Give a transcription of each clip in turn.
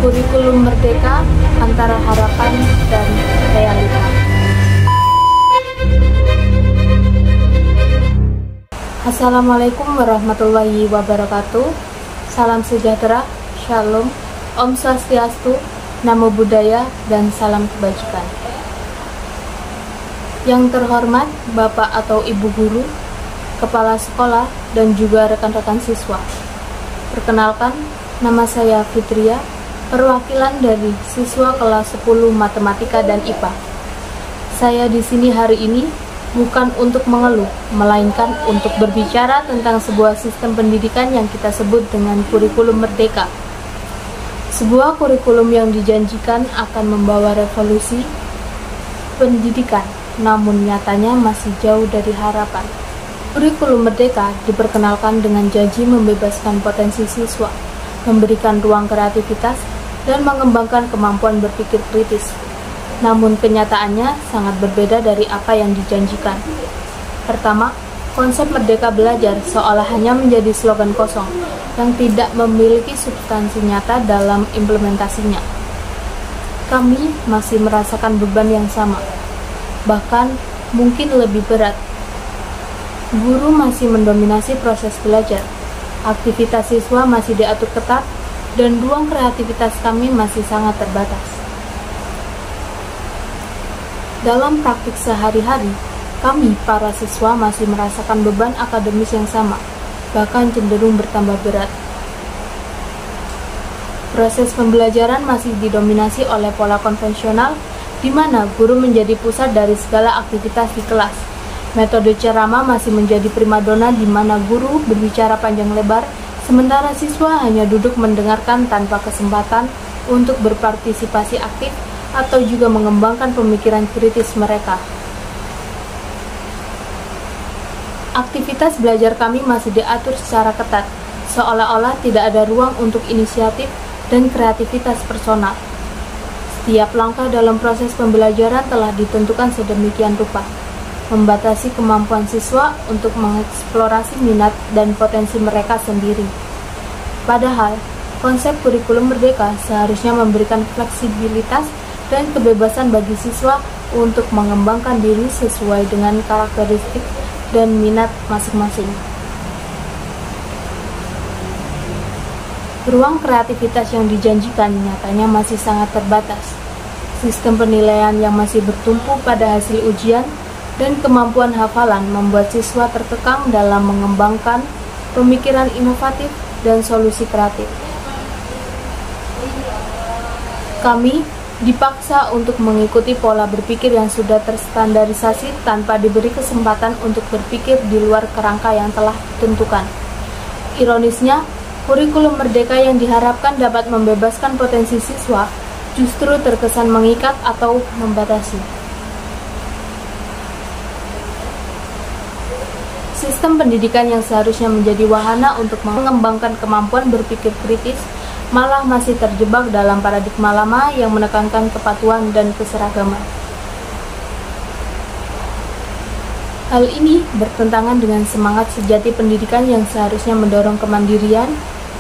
Kurikulum Merdeka antara harapan dan realita. Assalamualaikum warahmatullahi wabarakatuh. Salam sejahtera, shalom, Om Swastiastu, Namo Buddhaya, dan salam kebajikan. Yang terhormat Bapak atau Ibu Guru, Kepala Sekolah, dan juga rekan-rekan siswa. Perkenalkan, nama saya Fitria, perwakilan dari siswa kelas 10 Matematika dan IPA. Saya di sini hari ini bukan untuk mengeluh, melainkan untuk berbicara tentang sebuah sistem pendidikan yang kita sebut dengan kurikulum merdeka. Sebuah kurikulum yang dijanjikan akan membawa revolusi pendidikan, namun nyatanya masih jauh dari harapan. Kurikulum merdeka diperkenalkan dengan janji membebaskan potensi siswa, memberikan ruang kreativitas, dan mengembangkan kemampuan berpikir kritis. Namun kenyataannya sangat berbeda dari apa yang dijanjikan. Pertama, konsep merdeka belajar seolah hanya menjadi slogan kosong yang tidak memiliki substansi nyata dalam implementasinya. Kami masih merasakan beban yang sama, bahkan mungkin lebih berat. Guru masih mendominasi proses belajar, aktivitas siswa masih diatur ketat, dan ruang kreativitas kami masih sangat terbatas. Dalam praktik sehari-hari, kami para siswa masih merasakan beban akademis yang sama, bahkan cenderung bertambah berat. Proses pembelajaran masih didominasi oleh pola konvensional, di mana guru menjadi pusat dari segala aktivitas di kelas. Metode ceramah masih menjadi primadona di mana guru berbicara panjang lebar, sementara siswa hanya duduk mendengarkan tanpa kesempatan untuk berpartisipasi aktif atau juga mengembangkan pemikiran kritis mereka. Aktivitas belajar kami masih diatur secara ketat, seolah-olah tidak ada ruang untuk inisiatif dan kreativitas personal. Setiap langkah dalam proses pembelajaran telah ditentukan sedemikian rupa, membatasi kemampuan siswa untuk mengeksplorasi minat dan potensi mereka sendiri. Padahal, konsep kurikulum merdeka seharusnya memberikan fleksibilitas dan kebebasan bagi siswa untuk mengembangkan diri sesuai dengan karakteristik dan minat masing-masing. Ruang kreativitas yang dijanjikan nyatanya masih sangat terbatas. Sistem penilaian yang masih bertumpu pada hasil ujian dan kemampuan hafalan membuat siswa terkekang dalam mengembangkan pemikiran inovatif dan solusi kreatif. Kami dipaksa untuk mengikuti pola berpikir yang sudah terstandarisasi tanpa diberi kesempatan untuk berpikir di luar kerangka yang telah ditentukan. Ironisnya, kurikulum merdeka yang diharapkan dapat membebaskan potensi siswa justru terkesan mengikat atau membatasi. Sistem pendidikan yang seharusnya menjadi wahana untuk mengembangkan kemampuan berpikir kritis malah masih terjebak dalam paradigma lama yang menekankan kepatuhan dan keseragaman. Hal ini bertentangan dengan semangat sejati pendidikan yang seharusnya mendorong kemandirian,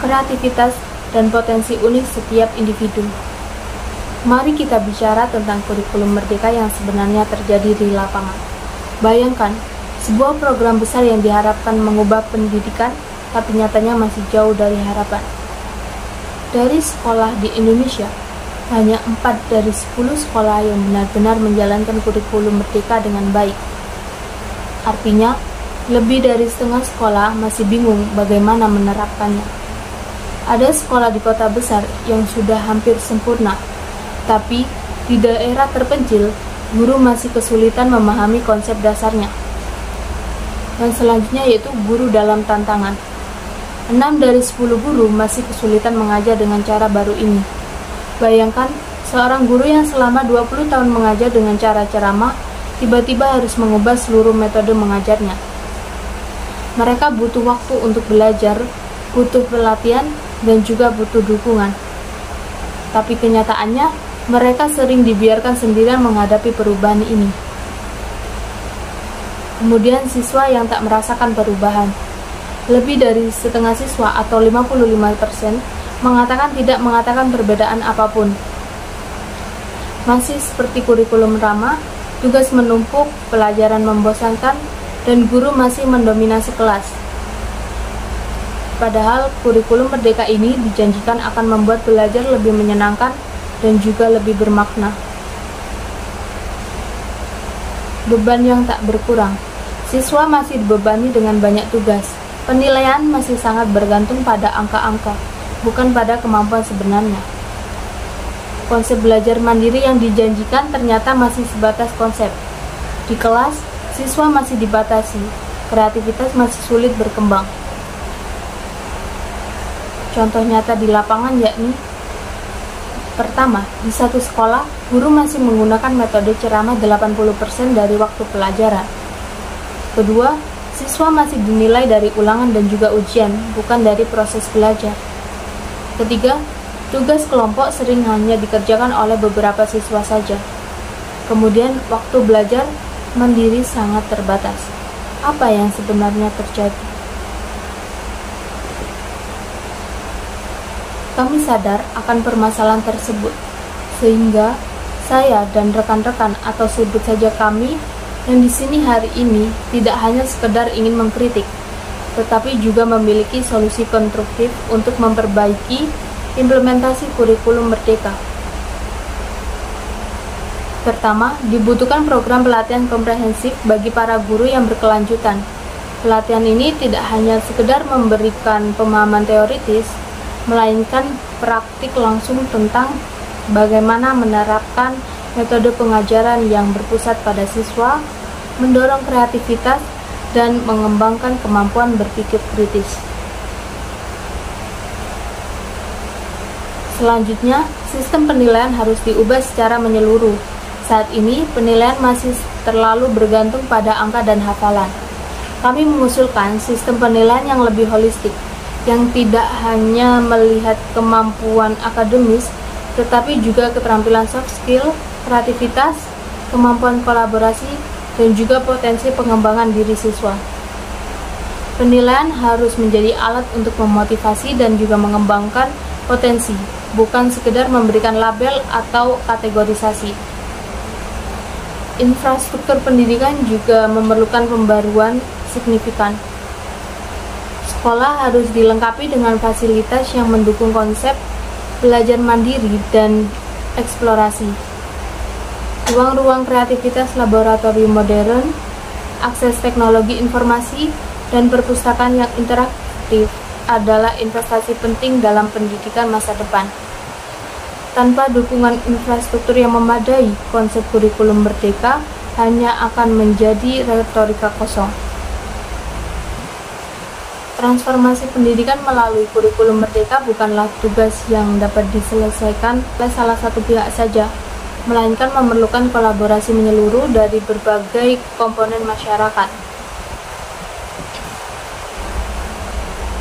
kreativitas, dan potensi unik setiap individu. Mari kita bicara tentang kurikulum merdeka yang sebenarnya terjadi di lapangan. Bayangkan, sebuah program besar yang diharapkan mengubah pendidikan, tapi nyatanya masih jauh dari harapan. Dari sekolah di Indonesia, hanya 4 dari 10 sekolah yang benar-benar menjalankan kurikulum merdeka dengan baik. Artinya, lebih dari setengah sekolah masih bingung bagaimana menerapkannya. Ada sekolah di kota besar yang sudah hampir sempurna, tapi di daerah terpencil, guru masih kesulitan memahami konsep dasarnya. Dan selanjutnya yaitu guru dalam tantangan. 6 dari 10 guru masih kesulitan mengajar dengan cara baru ini. Bayangkan, seorang guru yang selama 20 tahun mengajar dengan cara ceramah, tiba-tiba harus mengubah seluruh metode mengajarnya. Mereka butuh waktu untuk belajar, butuh pelatihan, dan juga butuh dukungan. Tapi kenyataannya, mereka sering dibiarkan sendirian menghadapi perubahan ini. Kemudian siswa yang tak merasakan perubahan. Lebih dari setengah siswa atau 55% tidak mengatakan perbedaan apapun. Masih seperti kurikulum Rama, tugas menumpuk, pelajaran membosankan, dan guru masih mendominasi kelas. Padahal kurikulum merdeka ini dijanjikan akan membuat belajar lebih menyenangkan dan juga lebih bermakna. Beban yang tak berkurang. Siswa masih dibebani dengan banyak tugas. Penilaian masih sangat bergantung pada angka-angka, bukan pada kemampuan sebenarnya. Konsep belajar mandiri yang dijanjikan ternyata masih sebatas konsep. Di kelas, siswa masih dibatasi, kreativitas masih sulit berkembang. Contoh nyata di lapangan yakni: pertama, di satu sekolah, guru masih menggunakan metode ceramah 80% dari waktu pelajaran. Kedua, siswa masih dinilai dari ulangan dan juga ujian, bukan dari proses belajar. Ketiga, tugas kelompok sering hanya dikerjakan oleh beberapa siswa saja. Kemudian, waktu belajar mandiri sangat terbatas. Apa yang sebenarnya terjadi? Kami sadar akan permasalahan tersebut, sehingga saya dan rekan-rekan atau sebut saja kami yang di sini hari ini tidak hanya sekedar ingin mengkritik, tetapi juga memiliki solusi konstruktif untuk memperbaiki implementasi kurikulum merdeka. Pertama, dibutuhkan program pelatihan komprehensif bagi para guru yang berkelanjutan. Pelatihan ini tidak hanya sekedar memberikan pemahaman teoritis, melainkan praktik langsung tentang bagaimana menerapkan metode pengajaran yang berpusat pada siswa, mendorong kreativitas, dan mengembangkan kemampuan berpikir kritis. Selanjutnya, sistem penilaian harus diubah secara menyeluruh. Saat ini, penilaian masih terlalu bergantung pada angka dan hafalan. Kami mengusulkan sistem penilaian yang lebih holistik, yang tidak hanya melihat kemampuan akademis, tetapi juga keterampilan soft skill, kreativitas, kemampuan kolaborasi, dan juga potensi pengembangan diri siswa. Penilaian harus menjadi alat untuk memotivasi dan juga mengembangkan potensi, bukan sekedar memberikan label atau kategorisasi. Infrastruktur pendidikan juga memerlukan pembaruan signifikan. Sekolah harus dilengkapi dengan fasilitas yang mendukung konsep belajar mandiri dan eksplorasi. Ruang-ruang kreativitas laboratorium modern, akses teknologi informasi, dan perpustakaan yang interaktif adalah investasi penting dalam pendidikan masa depan. Tanpa dukungan infrastruktur yang memadai, konsep kurikulum merdeka hanya akan menjadi retorika kosong. Transformasi pendidikan melalui kurikulum merdeka bukanlah tugas yang dapat diselesaikan oleh salah satu pihak saja, melainkan memerlukan kolaborasi menyeluruh dari berbagai komponen masyarakat.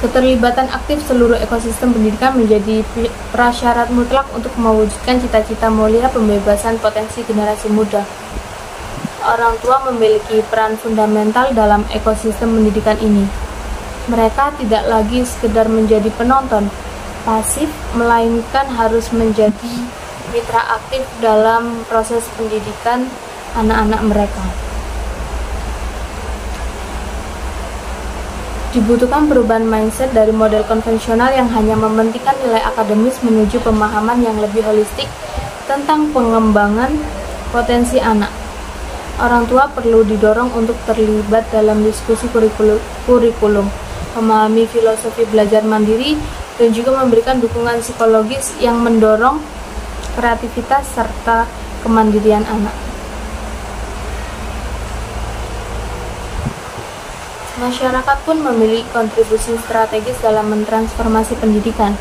Keterlibatan aktif seluruh ekosistem pendidikan menjadi prasyarat mutlak untuk mewujudkan cita-cita mulia pembebasan potensi generasi muda. Orang tua memiliki peran fundamental dalam ekosistem pendidikan ini. Mereka tidak lagi sekedar menjadi penonton pasif, melainkan harus menjadi mitra aktif dalam proses pendidikan anak-anak mereka. Dibutuhkan perubahan mindset dari model konvensional yang hanya mementingkan nilai akademis menuju pemahaman yang lebih holistik tentang pengembangan potensi anak. Orang tua perlu didorong untuk terlibat dalam diskusi kurikulum, memahami filosofi belajar mandiri, dan juga memberikan dukungan psikologis yang mendorong kreativitas serta kemandirian anak. Masyarakat pun memiliki kontribusi strategis dalam mentransformasi pendidikan.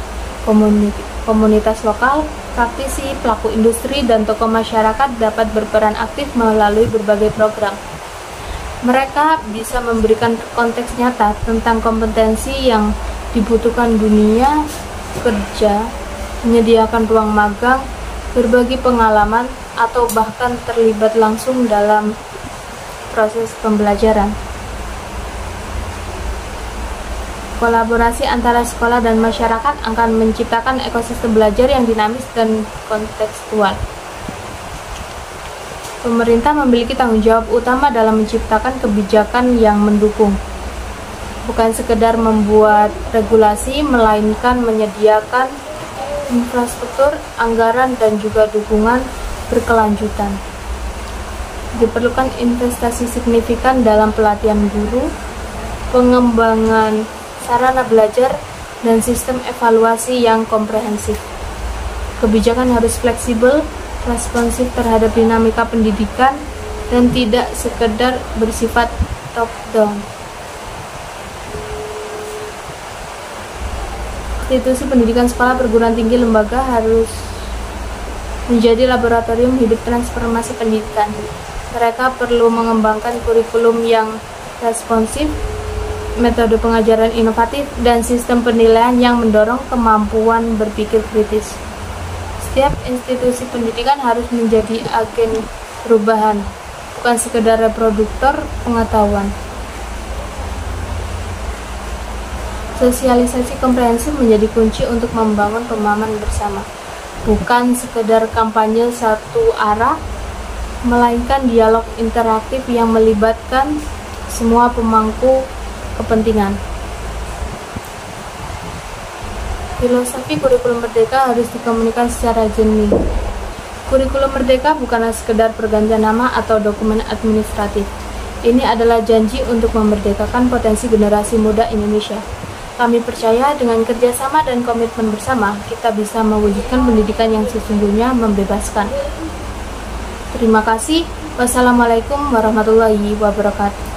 Komunitas lokal, praktisi, pelaku industri, dan tokoh masyarakat dapat berperan aktif melalui berbagai program. Mereka bisa memberikan konteks nyata tentang kompetensi yang dibutuhkan dunia kerja, menyediakan ruang magang, berbagi pengalaman, atau bahkan terlibat langsung dalam proses pembelajaran. Kolaborasi antara sekolah dan masyarakat akan menciptakan ekosistem belajar yang dinamis dan kontekstual. Pemerintah memiliki tanggung jawab utama dalam menciptakan kebijakan yang mendukung. Bukan sekedar membuat regulasi, melainkan menyediakan infrastruktur, anggaran, dan juga dukungan berkelanjutan. Diperlukan investasi signifikan dalam pelatihan guru, pengembangan sarana belajar, dan sistem evaluasi yang komprehensif. Kebijakan harus fleksibel, responsif terhadap dinamika pendidikan, dan tidak sekedar bersifat top-down. Institusi pendidikan sekolah perguruan tinggi lembaga harus menjadi laboratorium hidup transformasi pendidikan. Mereka perlu mengembangkan kurikulum yang responsif, metode pengajaran inovatif, dan sistem penilaian yang mendorong kemampuan berpikir kritis. Setiap institusi pendidikan harus menjadi agen perubahan, bukan sekedar reproduktor pengetahuan. Sosialisasi komprehensif menjadi kunci untuk membangun pemahaman bersama, bukan sekedar kampanye satu arah, melainkan dialog interaktif yang melibatkan semua pemangku kepentingan. Filosofi kurikulum merdeka harus dikomunikasikan secara jernih. Kurikulum merdeka bukanlah sekedar pergantian nama atau dokumen administratif. Ini adalah janji untuk memerdekakan potensi generasi muda Indonesia. Kami percaya dengan kerjasama dan komitmen bersama, kita bisa mewujudkan pendidikan yang sesungguhnya membebaskan. Terima kasih. Wassalamualaikum warahmatullahi wabarakatuh.